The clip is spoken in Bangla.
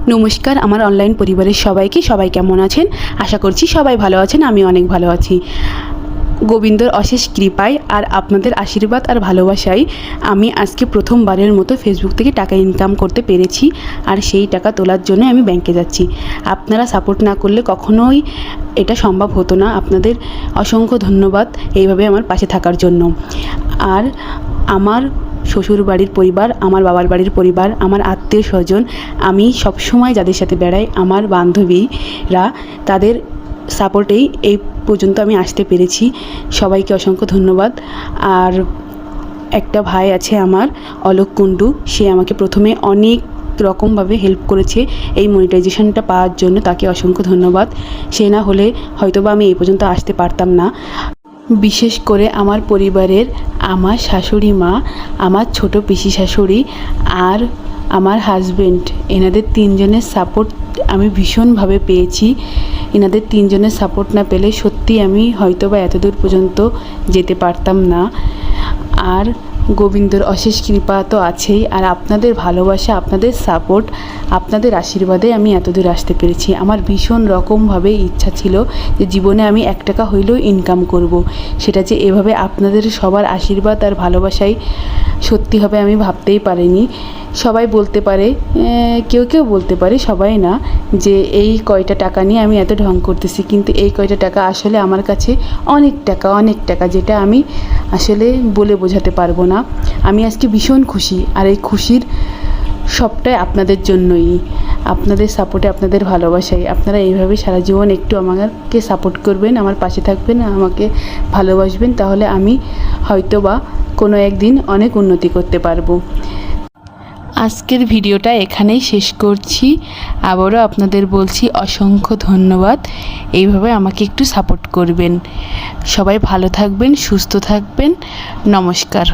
নমস্কার আমার অনলাইন পরিবারের সবাই কেমন আছেন? আশা করছি সবাই ভালো আছেন। আমি অনেক ভালো আছি। গোবিন্দর অশেষ কৃপায় আর আপনাদের আশীর্বাদ আর ভালোবাসায় আমি আজকে প্রথমবারের মতো ফেসবুক থেকে টাকা ইনকাম করতে পেরেছি। আর সেই টাকা তোলার জন্য আমি ব্যাংকে যাচ্ছি। আপনারা সাপোর্ট না করলে কখনোই এটা সম্ভব হতো না। আপনাদের অসংখ্য ধন্যবাদ এইভাবে আমার পাশে থাকার জন্য। আর আমার শ্বশুর বাড়ির পরিবার, আমার বাবার বাড়ির পরিবার, আমার আত্মীয় স্বজন, আমি সবসময় যাদের সাথে বেড়াই, আমার বান্ধবীরা, তাদের সাপোর্টেই এই পর্যন্ত আমি আসতে পেরেছি। সবাইকে অসংখ্য ধন্যবাদ। আর একটা ভাই আছে আমার, অলোক কুণ্ডু, সে আমাকে প্রথমে অনেক রকমভাবে হেল্প করেছে এই মনিটাইজেশনটা পাওয়ার জন্য। তাকে অসংখ্য ধন্যবাদ। সে না হলে হয়তোবা আমি এই পর্যন্ত আসতে পারতাম না। বিশেষ করে আমার পরিবারের আমার শাশুড়ি মা, আমার ছোট পিসি শাশুড়ি আর আমার হাজবেন্ড, এনাদের তিনজনের সাপোর্ট আমি ভীষণভাবে পেয়েছি। এনাদের তিনজনের সাপোর্ট না পেলে সত্যি আমি হয়তোবা এতদূর পর্যন্ত যেতে পারতাম না। আর গোবিন্দর অশেষ কৃপা তো আছেই। আর আপনাদের ভালোবাসা, আপনাদের সাপোর্ট, আপনাদের আশীর্বাদে আমি এতদূর আসতে পেরেছি। আমার ভীষণ রকমভাবে ইচ্ছা ছিল যে জীবনে আমি 1 টাকা হইলেও ইনকাম করব। সেটা যে এভাবে আপনাদের সবার আশীর্বাদ আর ভালোবাসায় সত্যি হবে আমি ভাবতেই পারিনি। সবাই বলতে পারে, কেউ কেউ বলতে পারে, সবাই না, যে এই কয়টা টাকা নিয়ে আমি এত ঢং করতেছি। কিন্তু এই কয়টা টাকা আসলে আমার কাছে অনেক টাকা, যেটা আমি আসলে বলে বোঝাতে পারবো না। আমি আজকে ভীষণ খুশি। আর এই খুশির সবটাই আপনাদের জন্যই, আপনাদের সাপোর্টে, আপনাদের ভালোবাসায়। আপনারা এইভাবে সারা জীবন একটু আমাকে সাপোর্ট করবেন, আমার পাশে থাকবেন, আমাকে ভালোবাসবেন, তাহলে আমি হয়তোবা কোনো একদিন অনেক উন্নতি করতে পারবো। আজকের ভিডিওটা এখানেই শেষ করছি। আবারও আপনাদের বলছি অসংখ্য ধন্যবাদ। এইভাবে আমাকে একটু সাপোর্ট করবেন। সবাই ভালো থাকবেন, সুস্থ থাকবেন। নমস্কার।